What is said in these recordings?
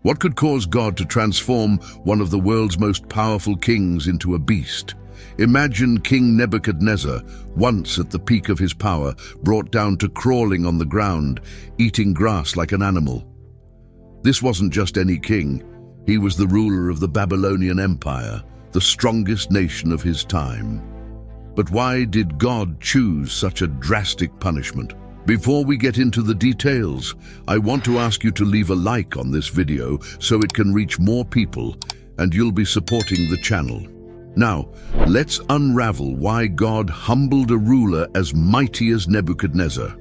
What could cause God to transform one of the world's most powerful kings into a beast? Imagine King Nebuchadnezzar, once at the peak of his power, brought down to crawling on the ground, eating grass like an animal. This wasn't just any king. He was the ruler of the Babylonian Empire, the strongest nation of his time. But why did God choose such a drastic punishment? Before we get into the details, I want to ask you to leave a like on this video so it can reach more people and you'll be supporting the channel. Now, let's unravel why God humbled a ruler as mighty as Nebuchadnezzar.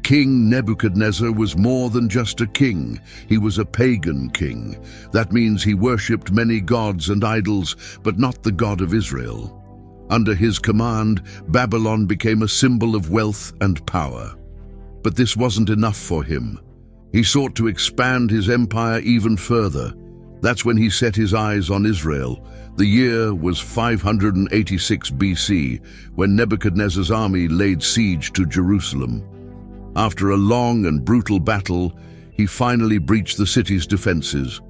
King Nebuchadnezzar was more than just a king. He was a pagan king. That means he worshipped many gods and idols, but not the God of Israel. Under his command, Babylon became a symbol of wealth and power. But this wasn't enough for him. He sought to expand his empire even further. That's when he set his eyes on Israel. The year was 586 BC, when Nebuchadnezzar's army laid siege to Jerusalem. After a long and brutal battle, he finally breached the city's defenses.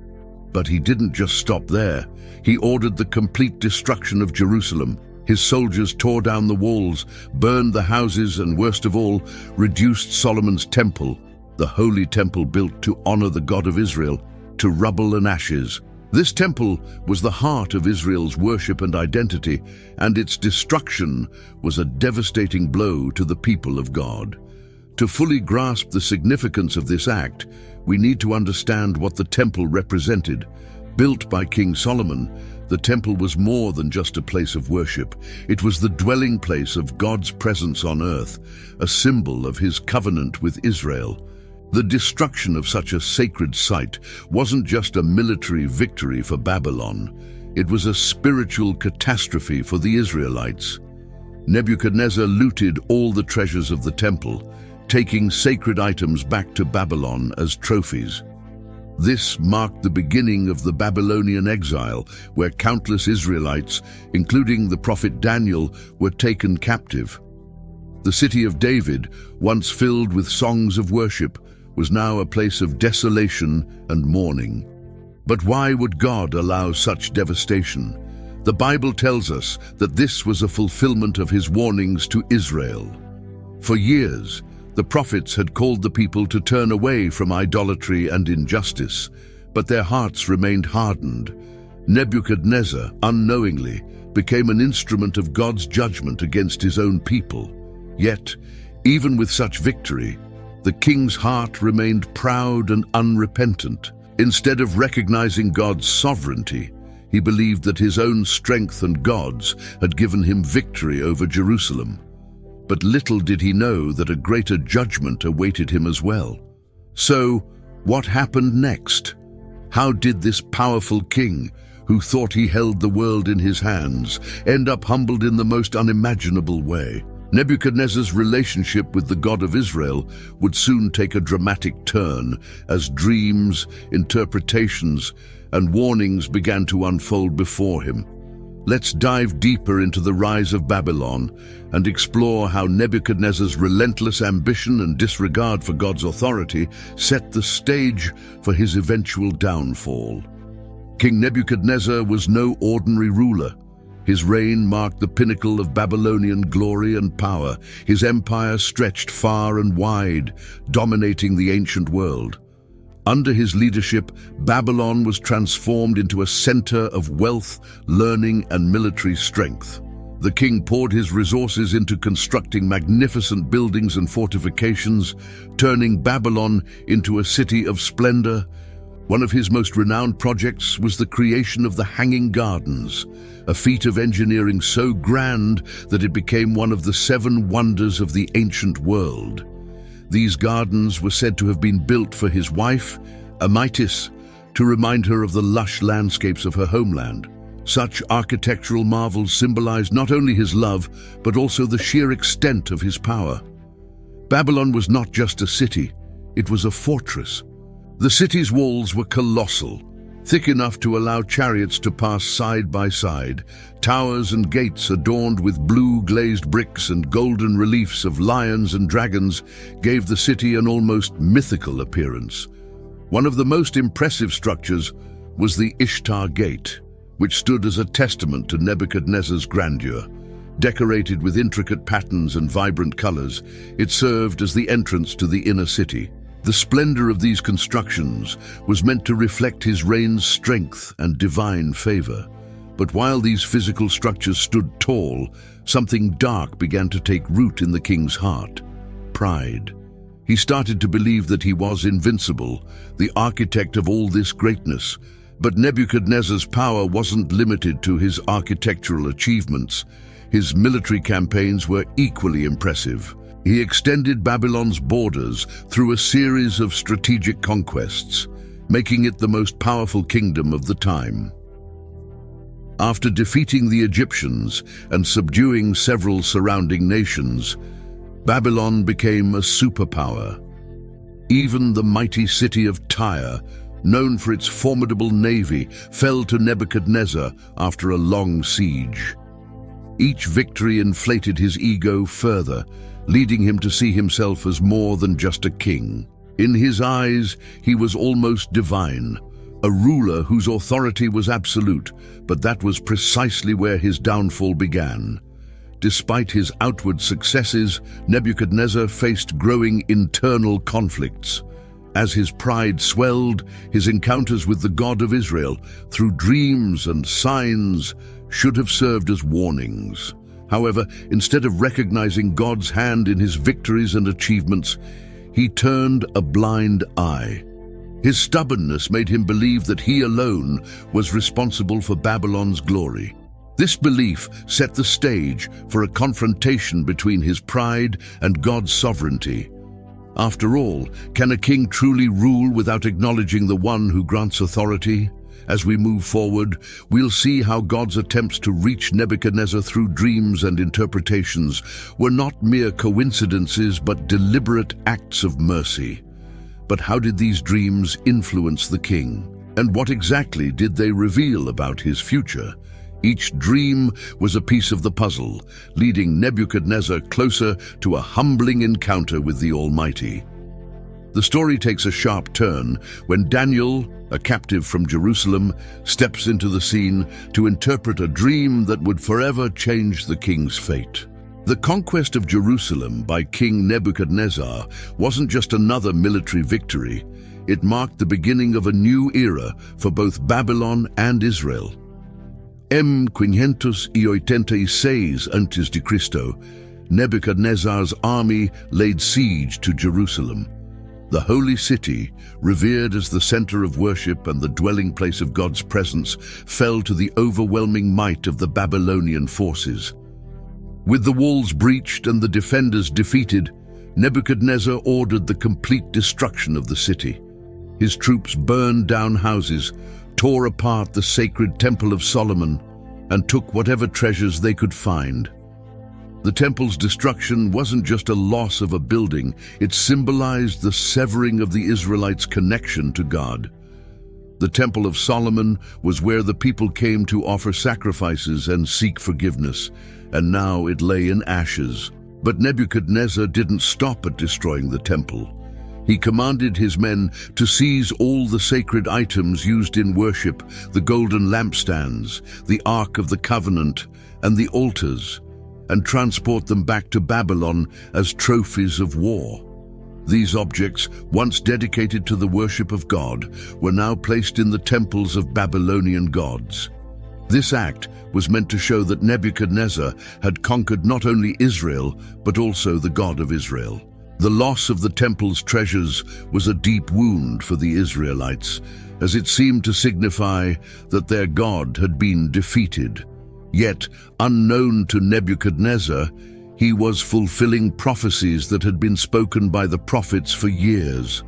But he didn't just stop there. He ordered the complete destruction of Jerusalem. His soldiers tore down the walls, burned the houses, and worst of all, reduced Solomon's temple, the holy temple built to honor the God of Israel, to rubble and ashes. This temple was the heart of Israel's worship and identity, and its destruction was a devastating blow to the people of God. To fully grasp the significance of this act, we need to understand what the temple represented. Built by King Solomon, the temple was more than just a place of worship. It was the dwelling place of God's presence on earth, a symbol of his covenant with Israel. The destruction of such a sacred site wasn't just a military victory for Babylon. It was a spiritual catastrophe for the Israelites. Nebuchadnezzar looted all the treasures of the temple, taking sacred items back to Babylon as trophies. This marked the beginning of the Babylonian exile, where countless Israelites, including the prophet Daniel, were taken captive. The city of David, once filled with songs of worship, was now a place of desolation and mourning. But why would God allow such devastation? The Bible tells us that this was a fulfillment of his warnings to Israel. For years, the prophets had called the people to turn away from idolatry and injustice, but their hearts remained hardened. Nebuchadnezzar, unknowingly, became an instrument of God's judgment against his own people. Yet, even with such victory, the king's heart remained proud and unrepentant. Instead of recognizing God's sovereignty, he believed that his own strength and gods had given him victory over Jerusalem. But little did he know that a greater judgment awaited him as well. So, what happened next? How did this powerful king, who thought he held the world in his hands, end up humbled in the most unimaginable way? Nebuchadnezzar's relationship with the God of Israel would soon take a dramatic turn as dreams, interpretations, and warnings began to unfold before him. Let's dive deeper into the rise of Babylon and explore how Nebuchadnezzar's relentless ambition and disregard for God's authority set the stage for his eventual downfall. King Nebuchadnezzar was no ordinary ruler. His reign marked the pinnacle of Babylonian glory and power. His empire stretched far and wide, dominating the ancient world. Under his leadership, Babylon was transformed into a center of wealth, learning, and military strength. The king poured his resources into constructing magnificent buildings and fortifications, turning Babylon into a city of splendor. One of his most renowned projects was the creation of the Hanging Gardens, a feat of engineering so grand that it became one of the 7 wonders of the ancient world. These gardens were said to have been built for his wife, Amytis, to remind her of the lush landscapes of her homeland. Such architectural marvels symbolized not only his love, but also the sheer extent of his power. Babylon was not just a city, it was a fortress. The city's walls were colossal, thick enough to allow chariots to pass side by side. Towers and gates adorned with blue glazed bricks and golden reliefs of lions and dragons gave the city an almost mythical appearance. One of the most impressive structures was the Ishtar Gate, which stood as a testament to Nebuchadnezzar's grandeur. Decorated with intricate patterns and vibrant colors, it served as the entrance to the inner city. The splendor of these constructions was meant to reflect his reign's strength and divine favor. But while these physical structures stood tall, something dark began to take root in the king's heart: pride. He started to believe that he was invincible, the architect of all this greatness. But Nebuchadnezzar's power wasn't limited to his architectural achievements. His military campaigns were equally impressive. He extended Babylon's borders through a series of strategic conquests, making it the most powerful kingdom of the time. After defeating the Egyptians and subduing several surrounding nations, Babylon became a superpower. Even the mighty city of Tyre, known for its formidable navy, fell to Nebuchadnezzar after a long siege. Each victory inflated his ego further, leading him to see himself as more than just a king. In his eyes, he was almost divine, a ruler whose authority was absolute, but that was precisely where his downfall began. Despite his outward successes, Nebuchadnezzar faced growing internal conflicts. As his pride swelled, his encounters with the God of Israel, through dreams and signs, should have served as warnings. However, instead of recognizing God's hand in his victories and achievements, he turned a blind eye. His stubbornness made him believe that he alone was responsible for Babylon's glory. This belief set the stage for a confrontation between his pride and God's sovereignty. After all, can a king truly rule without acknowledging the one who grants authority? As we move forward, we'll see how God's attempts to reach Nebuchadnezzar through dreams and interpretations were not mere coincidences but deliberate acts of mercy. But how did these dreams influence the king? And what exactly did they reveal about his future? Each dream was a piece of the puzzle, leading Nebuchadnezzar closer to a humbling encounter with the Almighty. The story takes a sharp turn when Daniel, a captive from Jerusalem, steps into the scene to interpret a dream that would forever change the king's fate. The conquest of Jerusalem by King Nebuchadnezzar wasn't just another military victory. It marked the beginning of a new era for both Babylon and Israel. 586 a.C., Nebuchadnezzar's army laid siege to Jerusalem. The holy city, revered as the center of worship and the dwelling place of God's presence, fell to the overwhelming might of the Babylonian forces. With the walls breached and the defenders defeated, Nebuchadnezzar ordered the complete destruction of the city. His troops burned down houses, tore apart the sacred Temple of Solomon, and took whatever treasures they could find. The temple's destruction wasn't just a loss of a building, it symbolized the severing of the Israelites' connection to God. The Temple of Solomon was where the people came to offer sacrifices and seek forgiveness, and now it lay in ashes. But Nebuchadnezzar didn't stop at destroying the temple. He commanded his men to seize all the sacred items used in worship, the golden lampstands, the Ark of the Covenant, and the altars, and transport them back to Babylon as trophies of war. These objects, once dedicated to the worship of God, were now placed in the temples of Babylonian gods. This act was meant to show that Nebuchadnezzar had conquered not only Israel, but also the God of Israel. The loss of the temple's treasures was a deep wound for the Israelites, as it seemed to signify that their God had been defeated. Yet, unknown to Nebuchadnezzar, he was fulfilling prophecies that had been spoken by the prophets for years.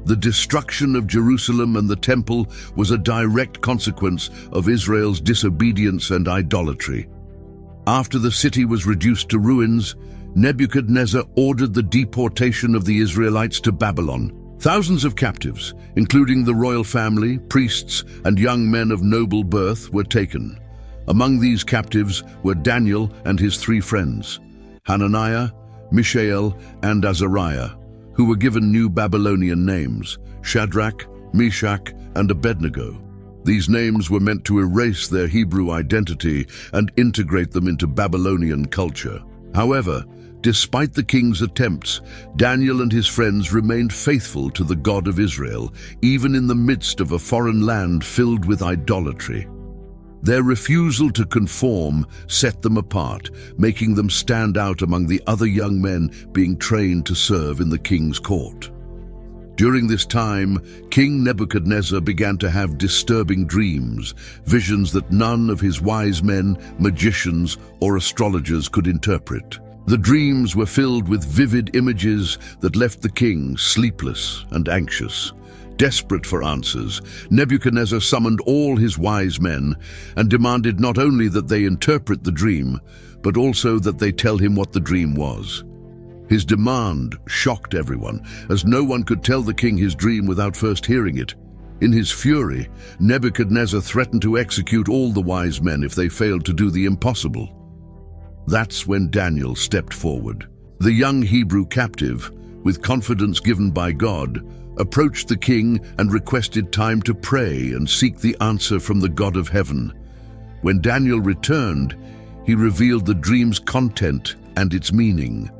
The destruction of Jerusalem and the temple was a direct consequence of Israel's disobedience and idolatry. After the city was reduced to ruins, Nebuchadnezzar ordered the deportation of the Israelites to Babylon. Thousands of captives, including the royal family, priests, and young men of noble birth, were taken. Among these captives were Daniel and his 3 friends, Hananiah, Mishael, and Azariah, who were given new Babylonian names: Shadrach, Meshach, and Abednego. These names were meant to erase their Hebrew identity and integrate them into Babylonian culture. However, despite the king's attempts, Daniel and his friends remained faithful to the God of Israel, even in the midst of a foreign land filled with idolatry. Their refusal to conform set them apart, making them stand out among the other young men being trained to serve in the king's court. During this time, King Nebuchadnezzar began to have disturbing dreams, visions that none of his wise men, magicians, or astrologers could interpret. The dreams were filled with vivid images that left the king sleepless and anxious. Desperate for answers, Nebuchadnezzar summoned all his wise men and demanded not only that they interpret the dream, but also that they tell him what the dream was. His demand shocked everyone, as no one could tell the king his dream without first hearing it. In his fury, Nebuchadnezzar threatened to execute all the wise men if they failed to do the impossible. That's when Daniel stepped forward. The young Hebrew captive, with confidence given by God, approached the king and requested time to pray and seek the answer from the God of heaven. When Daniel returned, he revealed the dream's content and its meaning.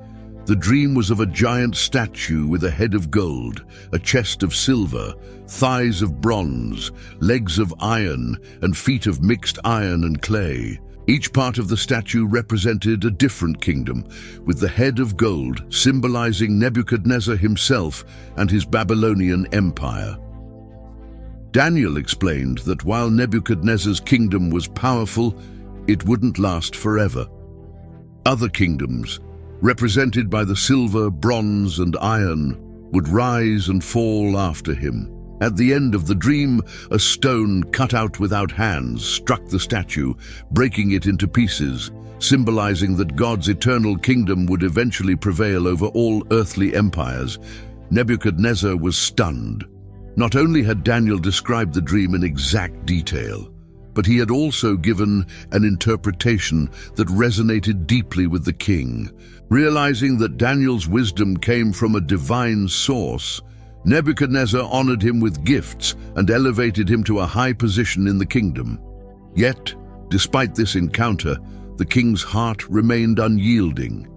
The dream was of a giant statue with a head of gold, a chest of silver, thighs of bronze, legs of iron, and feet of mixed iron and clay. Each part of the statue represented a different kingdom, with the head of gold symbolizing Nebuchadnezzar himself and his Babylonian Empire. Daniel explained that while Nebuchadnezzar's kingdom was powerful, it wouldn't last forever. Other kingdoms, represented by the silver, bronze, and iron, would rise and fall after him. At the end of the dream, a stone cut out without hands struck the statue, breaking it into pieces, symbolizing that God's eternal kingdom would eventually prevail over all earthly empires. Nebuchadnezzar was stunned. Not only had Daniel described the dream in exact detail, but he had also given an interpretation that resonated deeply with the king. Realizing that Daniel's wisdom came from a divine source, Nebuchadnezzar honored him with gifts and elevated him to a high position in the kingdom. Yet, despite this encounter, the king's heart remained unyielding.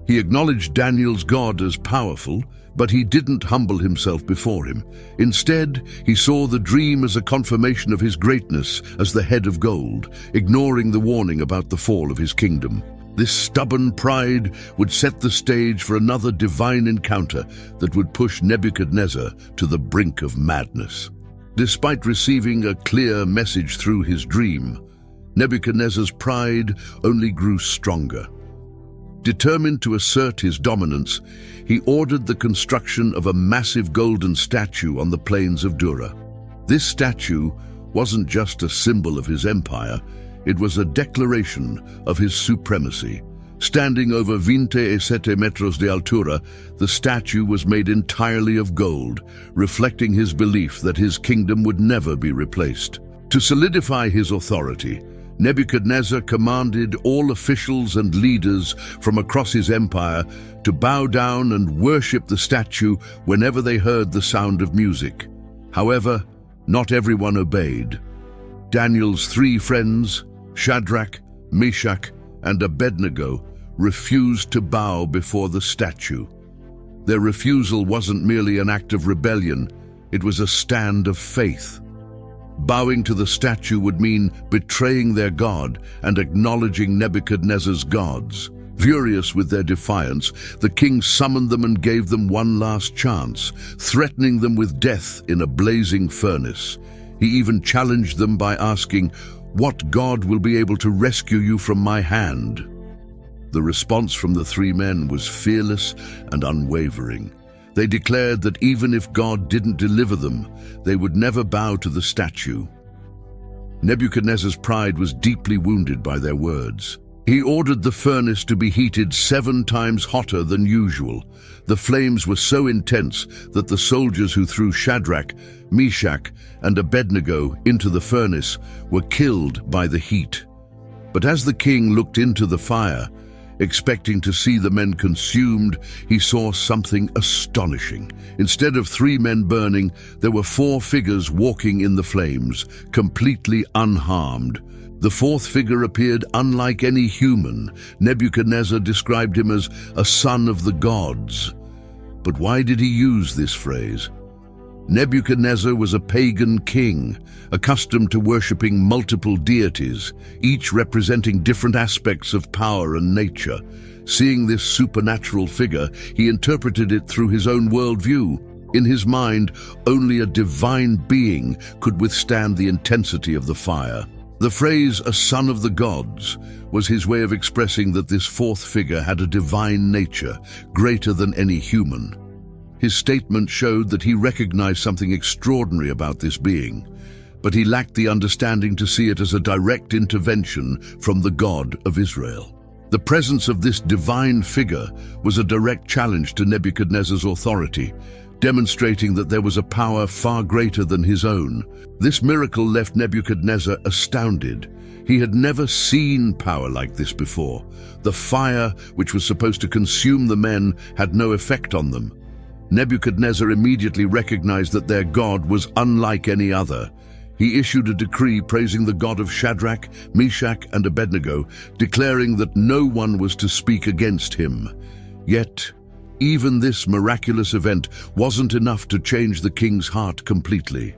He acknowledged Daniel's God as powerful, but he didn't humble himself before him. Instead, he saw the dream as a confirmation of his greatness as the head of gold, ignoring the warning about the fall of his kingdom. This stubborn pride would set the stage for another divine encounter that would push Nebuchadnezzar to the brink of madness. Despite receiving a clear message through his dream, Nebuchadnezzar's pride only grew stronger. Determined to assert his dominance, he ordered the construction of a massive golden statue on the plains of Dura. This statue wasn't just a symbol of his empire, it was a declaration of his supremacy. Standing over 27 metros de altura, the statue was made entirely of gold, reflecting his belief that his kingdom would never be replaced. To solidify his authority, Nebuchadnezzar commanded all officials and leaders from across his empire to bow down and worship the statue whenever they heard the sound of music. However, not everyone obeyed. Daniel's three friends, Shadrach, Meshach, and Abednego, refused to bow before the statue. Their refusal wasn't merely an act of rebellion, it was a stand of faith. Bowing to the statue would mean betraying their God and acknowledging Nebuchadnezzar's gods. Furious with their defiance, the king summoned them and gave them one last chance, threatening them with death in a blazing furnace. He even challenged them by asking, "What God will be able to rescue you from my hand?" The response from the three men was fearless and unwavering. They declared that even if God didn't deliver them, they would never bow to the statue. Nebuchadnezzar's pride was deeply wounded by their words. He ordered the furnace to be heated 7 times hotter than usual. The flames were so intense that the soldiers who threw Shadrach, Meshach, and Abednego into the furnace were killed by the heat. But as the king looked into the fire, Expecting to see the men consumed, he saw something astonishing. Instead of 3 men burning, there were 4 figures walking in the flames, completely unharmed. The 4th figure appeared unlike any human. Nebuchadnezzar described him as a son of the gods. But why did he use this phrase? Nebuchadnezzar was a pagan king, accustomed to worshipping multiple deities, each representing different aspects of power and nature. Seeing this supernatural figure, he interpreted it through his own worldview. In his mind, only a divine being could withstand the intensity of the fire. The phrase, "a son of the gods," was his way of expressing that this 4th figure had a divine nature, greater than any human. His statement showed that he recognized something extraordinary about this being, but he lacked the understanding to see it as a direct intervention from the God of Israel. The presence of this divine figure was a direct challenge to Nebuchadnezzar's authority, demonstrating that there was a power far greater than his own. This miracle left Nebuchadnezzar astounded. He had never seen power like this before. The fire, which was supposed to consume the men, had no effect on them. Nebuchadnezzar immediately recognized that their God was unlike any other. He issued a decree praising the God of Shadrach, Meshach, and Abednego, declaring that no one was to speak against him. Yet, even this miraculous event wasn't enough to change the king's heart completely.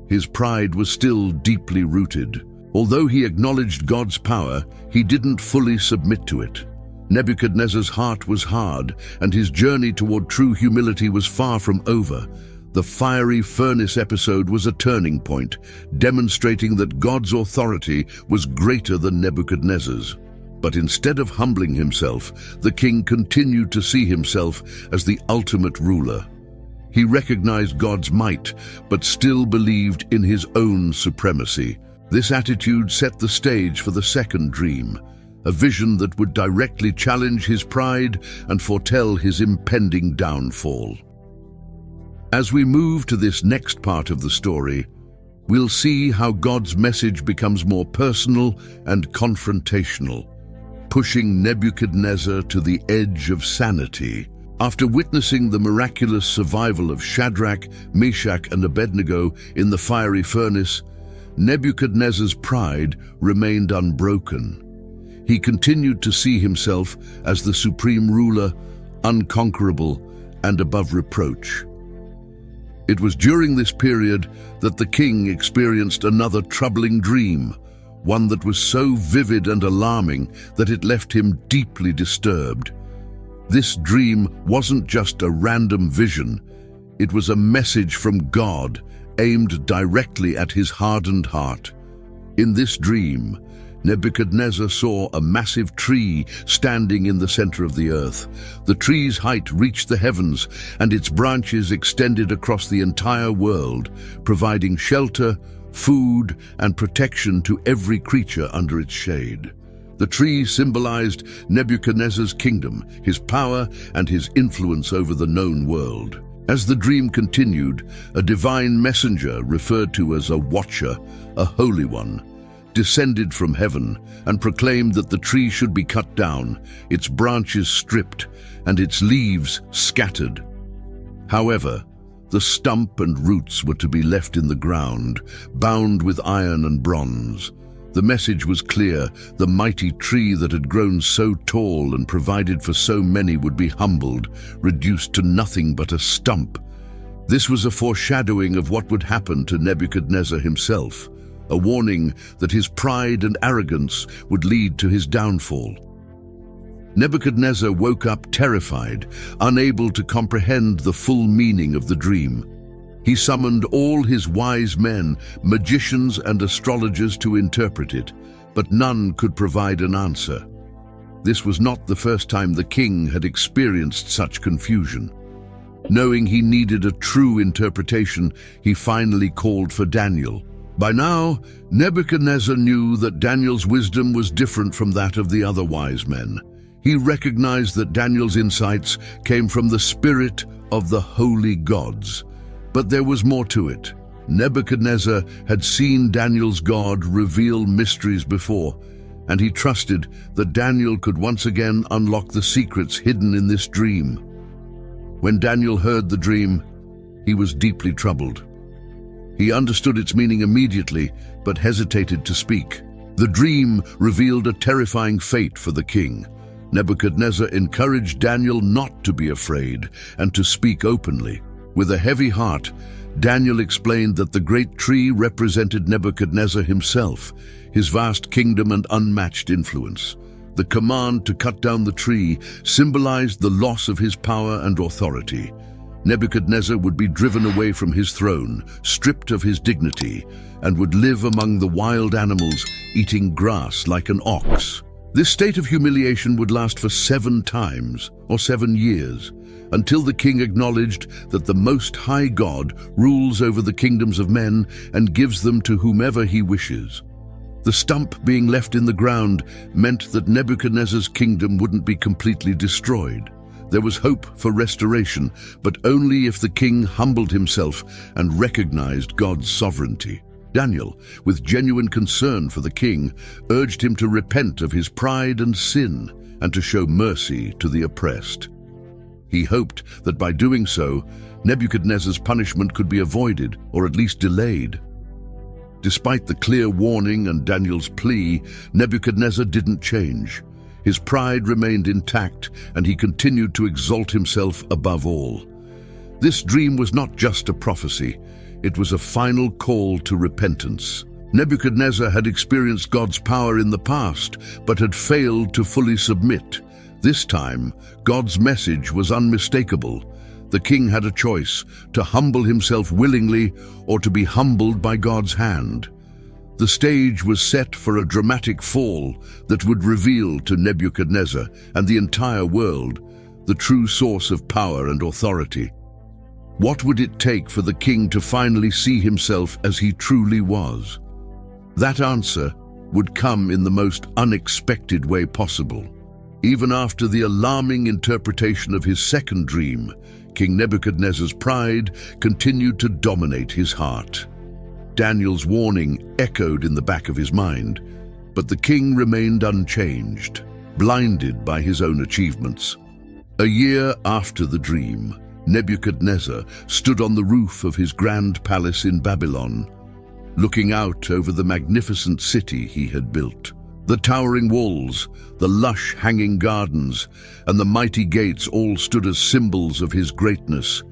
His pride was still deeply rooted. Although he acknowledged God's power, he didn't fully submit to it. Nebuchadnezzar's heart was hard, and his journey toward true humility was far from over. The fiery furnace episode was a turning point, demonstrating that God's authority was greater than Nebuchadnezzar's. But instead of humbling himself, the king continued to see himself as the ultimate ruler. He recognized God's might, but still believed in his own supremacy. This attitude set the stage for the second dream, a vision that would directly challenge his pride and foretell his impending downfall. As we move to this next part of the story, we'll see how God's message becomes more personal and confrontational, pushing Nebuchadnezzar to the edge of sanity. After witnessing the miraculous survival of Shadrach, Meshach, and Abednego in the fiery furnace, Nebuchadnezzar's pride remained unbroken. He continued to see himself as the supreme ruler, unconquerable, and above reproach. It was during this period that the king experienced another troubling dream, one that was so vivid and alarming that it left him deeply disturbed. This dream wasn't just a random vision, it was a message from God aimed directly at his hardened heart. In this dream, Nebuchadnezzar saw a massive tree standing in the center of the earth. The tree's height reached the heavens, and its branches extended across the entire world, providing shelter, food, and protection to every creature under its shade. The tree symbolized Nebuchadnezzar's kingdom, his power, and his influence over the known world. As the dream continued, a divine messenger, referred to as a watcher, a holy one, descended from heaven and proclaimed that the tree should be cut down, its branches stripped, and its leaves scattered. However, the stump and roots were to be left in the ground, bound with iron and bronze. The message was clear: the mighty tree that had grown so tall and provided for so many would be humbled, reduced to nothing but a stump. This was a foreshadowing of what would happen to Nebuchadnezzar himself, a warning that his pride and arrogance would lead to his downfall. Nebuchadnezzar woke up terrified, unable to comprehend the full meaning of the dream. He summoned all his wise men, magicians and astrologers to interpret it, but none could provide an answer. This was not the first time the king had experienced such confusion. Knowing he needed a true interpretation, he finally called for Daniel. By now, Nebuchadnezzar knew that Daniel's wisdom was different from that of the other wise men. He recognized that Daniel's insights came from the spirit of the holy gods. But there was more to it. Nebuchadnezzar had seen Daniel's God reveal mysteries before, and he trusted that Daniel could once again unlock the secrets hidden in this dream. When Daniel heard the dream, he was deeply troubled. He understood its meaning immediately, but hesitated to speak. The dream revealed a terrifying fate for the king. Nebuchadnezzar encouraged Daniel not to be afraid and to speak openly. With a heavy heart, Daniel explained that the great tree represented Nebuchadnezzar himself, his vast kingdom and unmatched influence. The command to cut down the tree symbolized the loss of his power and authority. Nebuchadnezzar would be driven away from his throne, stripped of his dignity, and would live among the wild animals, eating grass like an ox. This state of humiliation would last for 7 times, or 7 years, until the king acknowledged that the Most High God rules over the kingdoms of men and gives them to whomever he wishes. The stump being left in the ground meant that Nebuchadnezzar's kingdom wouldn't be completely destroyed. There was hope for restoration, but only if the king humbled himself and recognized God's sovereignty. Daniel, with genuine concern for the king, urged him to repent of his pride and sin and to show mercy to the oppressed. He hoped that by doing so, Nebuchadnezzar's punishment could be avoided or at least delayed. Despite the clear warning and Daniel's plea, Nebuchadnezzar didn't change. His pride remained intact, and he continued to exalt himself above all. This dream was not just a prophecy, it was a final call to repentance. Nebuchadnezzar had experienced God's power in the past, but had failed to fully submit. This time, God's message was unmistakable. The king had a choice: to humble himself willingly or to be humbled by God's hand. The stage was set for a dramatic fall that would reveal to Nebuchadnezzar and the entire world the true source of power and authority. What would it take for the king to finally see himself as he truly was? That answer would come in the most unexpected way possible. Even after the alarming interpretation of his second dream, King Nebuchadnezzar's pride continued to dominate his heart. Daniel's warning echoed in the back of his mind, but the king remained unchanged, blinded by his own achievements. A year after the dream, Nebuchadnezzar stood on the roof of his grand palace in Babylon, looking out over the magnificent city he had built. The towering walls, the lush hanging gardens, and the mighty gates all stood as symbols of his greatness.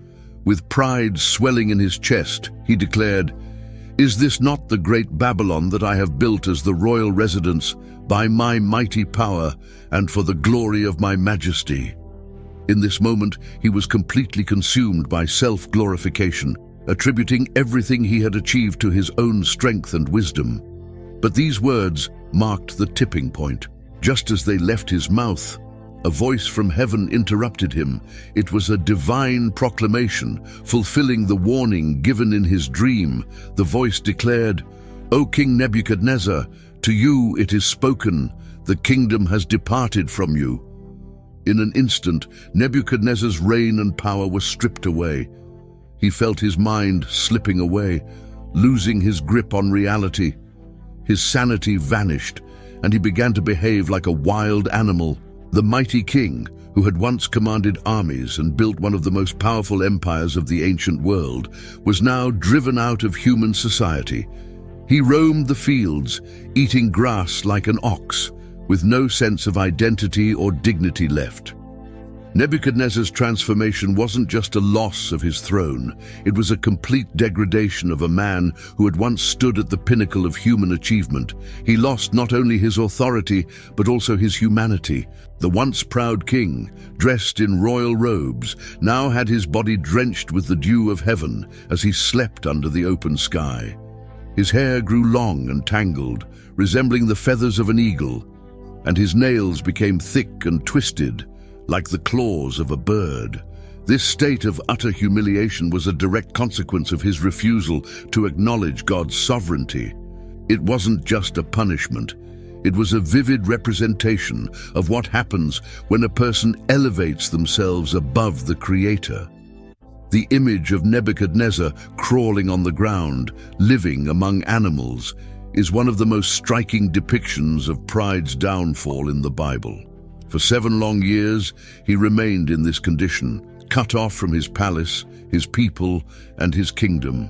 With pride swelling in his chest, he declared, "Is this not the great Babylon that I have built as the royal residence by my mighty power and for the glory of my majesty?" In this moment, he was completely consumed by self-glorification, attributing everything he had achieved to his own strength and wisdom. But these words marked the tipping point. Just as they left his mouth, a voice from heaven interrupted him. It was a divine proclamation, fulfilling the warning given in his dream. The voice declared, "O King Nebuchadnezzar, to you it is spoken, the kingdom has departed from you." In an instant, Nebuchadnezzar's reign and power were stripped away. He felt his mind slipping away, losing his grip on reality. His sanity vanished, and he began to behave like a wild animal. The mighty king, who had once commanded armies and built one of the most powerful empires of the ancient world, was now driven out of human society. He roamed the fields, eating grass like an ox, with no sense of identity or dignity left. Nebuchadnezzar's transformation wasn't just a loss of his throne, it was a complete degradation of a man who had once stood at the pinnacle of human achievement. He lost not only his authority, but also his humanity. The once proud king, dressed in royal robes, now had his body drenched with the dew of heaven as he slept under the open sky. His hair grew long and tangled, resembling the feathers of an eagle, and his nails became thick and twisted, like the claws of a bird. This state of utter humiliation was a direct consequence of his refusal to acknowledge God's sovereignty. It wasn't just a punishment, it was a vivid representation of what happens when a person elevates themselves above the Creator. The image of Nebuchadnezzar crawling on the ground, living among animals, is one of the most striking depictions of pride's downfall in the Bible. For 7 long years, he remained in this condition, cut off from his palace, his people, and his kingdom.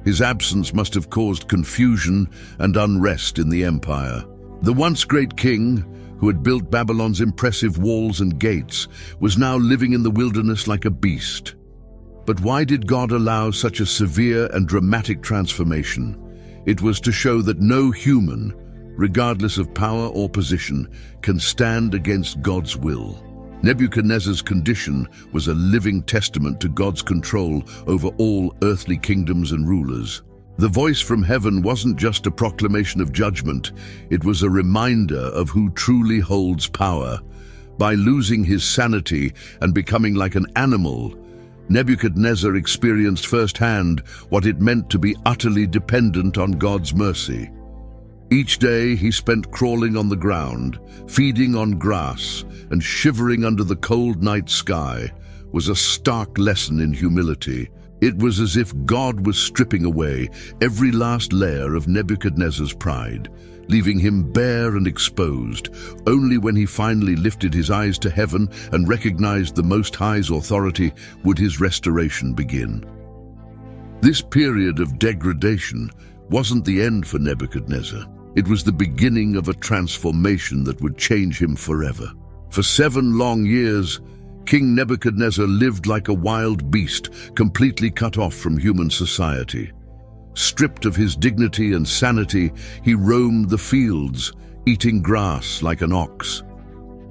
His absence must have caused confusion and unrest in the empire. The once great king, who had built Babylon's impressive walls and gates, was now living in the wilderness like a beast. But why did God allow such a severe and dramatic transformation? It was to show that no human, regardless of power or position, can stand against God's will. Nebuchadnezzar's condition was a living testament to God's control over all earthly kingdoms and rulers. The voice from heaven wasn't just a proclamation of judgment, it was a reminder of who truly holds power. By losing his sanity and becoming like an animal, Nebuchadnezzar experienced firsthand what it meant to be utterly dependent on God's mercy. Each day he spent crawling on the ground, feeding on grass, and shivering under the cold night sky was a stark lesson in humility. It was as if God was stripping away every last layer of Nebuchadnezzar's pride, leaving him bare and exposed. Only when he finally lifted his eyes to heaven and recognized the Most High's authority would his restoration begin. This period of degradation wasn't the end for Nebuchadnezzar. It was the beginning of a transformation that would change him forever. For 7 long years, King Nebuchadnezzar lived like a wild beast, completely cut off from human society. Stripped of his dignity and sanity, he roamed the fields, eating grass like an ox.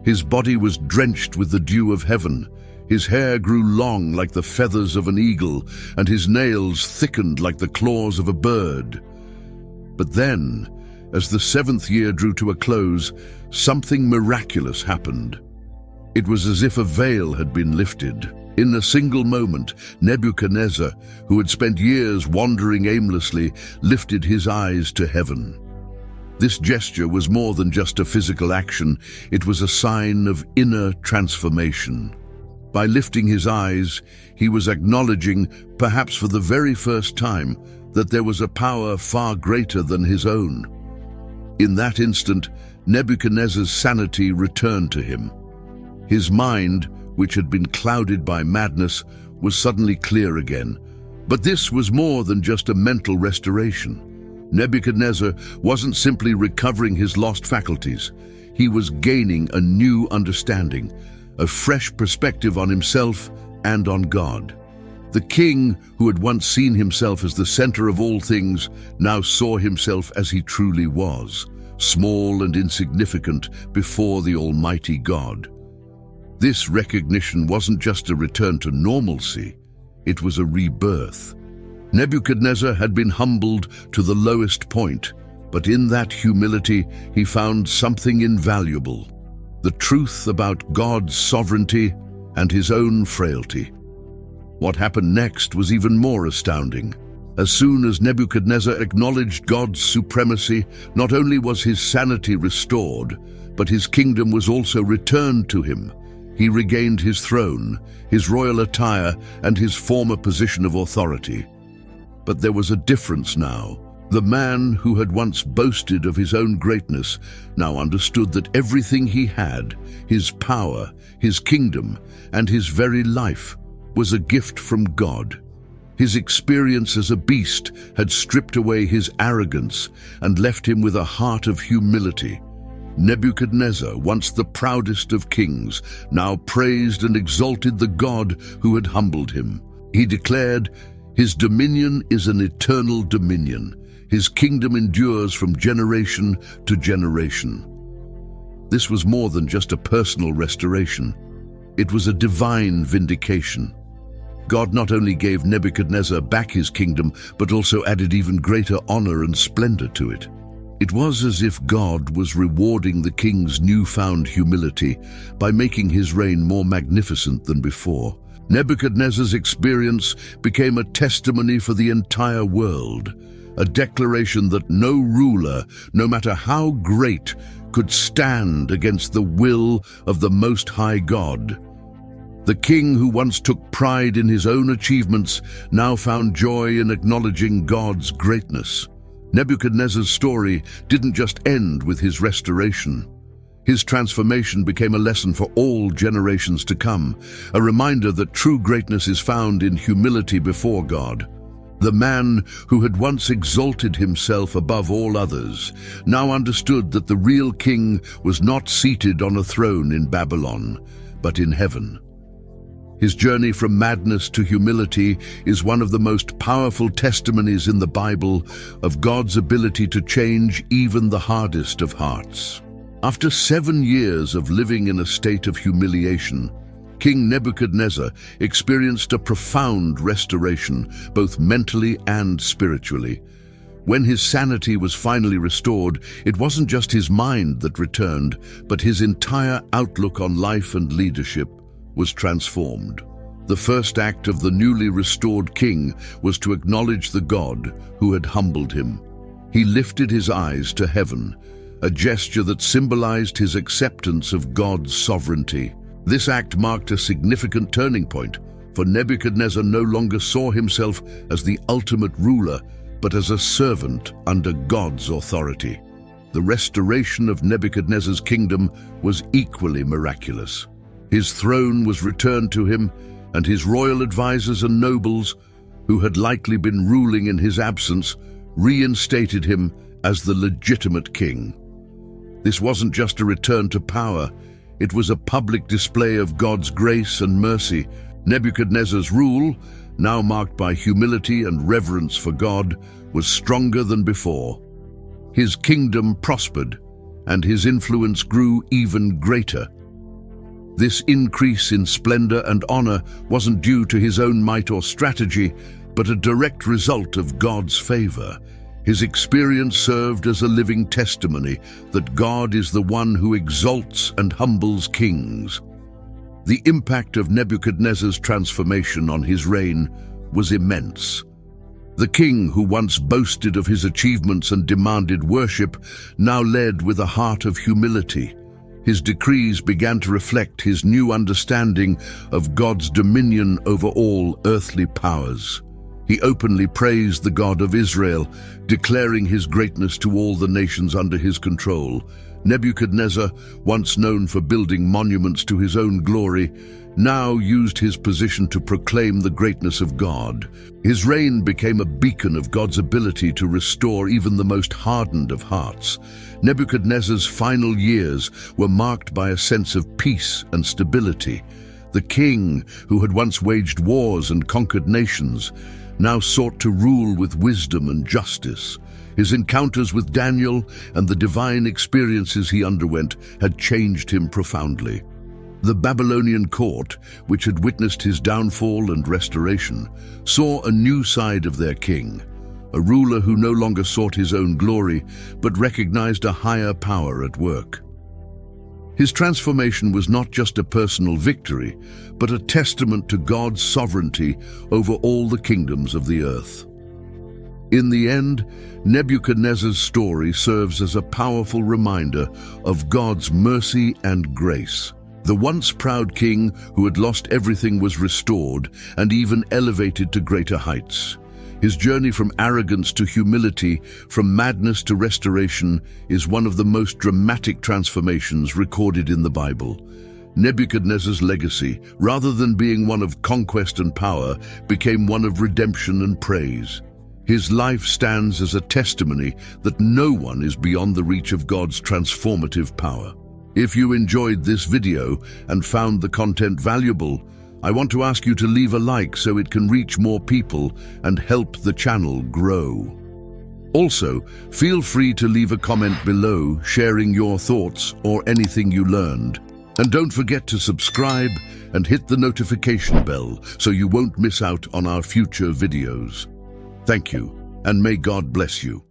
His body was drenched with the dew of heaven. His hair grew long like the feathers of an eagle, and his nails thickened like the claws of a bird. But then, as the 7th year drew to a close, something miraculous happened. It was as if a veil had been lifted. In a single moment, Nebuchadnezzar, who had spent years wandering aimlessly, lifted his eyes to heaven. This gesture was more than just a physical action, it was a sign of inner transformation. By lifting his eyes, he was acknowledging, perhaps for the very first time, that there was a power far greater than his own. In that instant, Nebuchadnezzar's sanity returned to him. His mind, which had been clouded by madness, was suddenly clear again. But this was more than just a mental restoration. Nebuchadnezzar wasn't simply recovering his lost faculties. He was gaining a new understanding, a fresh perspective on himself and on God. The king, who had once seen himself as the center of all things, now saw himself as he truly was, small and insignificant before the Almighty God. This recognition wasn't just a return to normalcy, it was a rebirth. Nebuchadnezzar had been humbled to the lowest point, but in that humility he found something invaluable, the truth about God's sovereignty and his own frailty. What happened next was even more astounding. As soon as Nebuchadnezzar acknowledged God's supremacy, not only was his sanity restored, but his kingdom was also returned to him. He regained his throne, his royal attire, and his former position of authority. But there was a difference now. The man who had once boasted of his own greatness now understood that everything he had, his power, his kingdom, and his very life, was a gift from God. His experience as a beast had stripped away his arrogance and left him with a heart of humility. Nebuchadnezzar, once the proudest of kings, now praised and exalted the God who had humbled him. He declared, "His dominion is an eternal dominion. His kingdom endures from generation to generation." This was more than just a personal restoration. It was a divine vindication. God not only gave Nebuchadnezzar back his kingdom, but also added even greater honor and splendor to it. It was as if God was rewarding the king's newfound humility by making his reign more magnificent than before. Nebuchadnezzar's experience became a testimony for the entire world, a declaration that no ruler, no matter how great, could stand against the will of the Most High God. The king who once took pride in his own achievements now found joy in acknowledging God's greatness. Nebuchadnezzar's story didn't just end with his restoration. His transformation became a lesson for all generations to come, a reminder that true greatness is found in humility before God. The man who had once exalted himself above all others now understood that the real king was not seated on a throne in Babylon, but in heaven. His journey from madness to humility is one of the most powerful testimonies in the Bible of God's ability to change even the hardest of hearts. After 7 years of living in a state of humiliation, King Nebuchadnezzar experienced a profound restoration, both mentally and spiritually. When his sanity was finally restored, it wasn't just his mind that returned, but his entire outlook on life and leadership was transformed. The first act of the newly restored king was to acknowledge the God who had humbled him. He lifted his eyes to heaven, a gesture that symbolized his acceptance of God's sovereignty. This act marked a significant turning point, for Nebuchadnezzar no longer saw himself as the ultimate ruler, but as a servant under God's authority. The restoration of Nebuchadnezzar's kingdom was equally miraculous. His throne was returned to him, and his royal advisors and nobles, who had likely been ruling in his absence, reinstated him as the legitimate king. This wasn't just a return to power, it was a public display of God's grace and mercy. Nebuchadnezzar's rule, now marked by humility and reverence for God, was stronger than before. His kingdom prospered, and his influence grew even greater. This increase in splendor and honor wasn't due to his own might or strategy, but a direct result of God's favor. His experience served as a living testimony that God is the one who exalts and humbles kings. The impact of Nebuchadnezzar's transformation on his reign was immense. The king, who once boasted of his achievements and demanded worship, now led with a heart of humility. His decrees began to reflect his new understanding of God's dominion over all earthly powers. He openly praised the God of Israel, declaring his greatness to all the nations under his control. Nebuchadnezzar, once known for building monuments to his own glory, now used his position to proclaim the greatness of God. His reign became a beacon of God's ability to restore even the most hardened of hearts. Nebuchadnezzar's final years were marked by a sense of peace and stability. The king, who had once waged wars and conquered nations, now sought to rule with wisdom and justice. His encounters with Daniel and the divine experiences he underwent had changed him profoundly. The Babylonian court, which had witnessed his downfall and restoration, saw a new side of their king, a ruler who no longer sought his own glory, but recognized a higher power at work. His transformation was not just a personal victory, but a testament to God's sovereignty over all the kingdoms of the earth. In the end, Nebuchadnezzar's story serves as a powerful reminder of God's mercy and grace. The once proud king who had lost everything was restored and even elevated to greater heights. His journey from arrogance to humility, from madness to restoration, is one of the most dramatic transformations recorded in the Bible. Nebuchadnezzar's legacy, rather than being one of conquest and power, became one of redemption and praise. His life stands as a testimony that no one is beyond the reach of God's transformative power. If you enjoyed this video and found the content valuable, I want to ask you to leave a like so it can reach more people and help the channel grow. Also, feel free to leave a comment below sharing your thoughts or anything you learned. And don't forget to subscribe and hit the notification bell so you won't miss out on our future videos. Thank you, and may God bless you.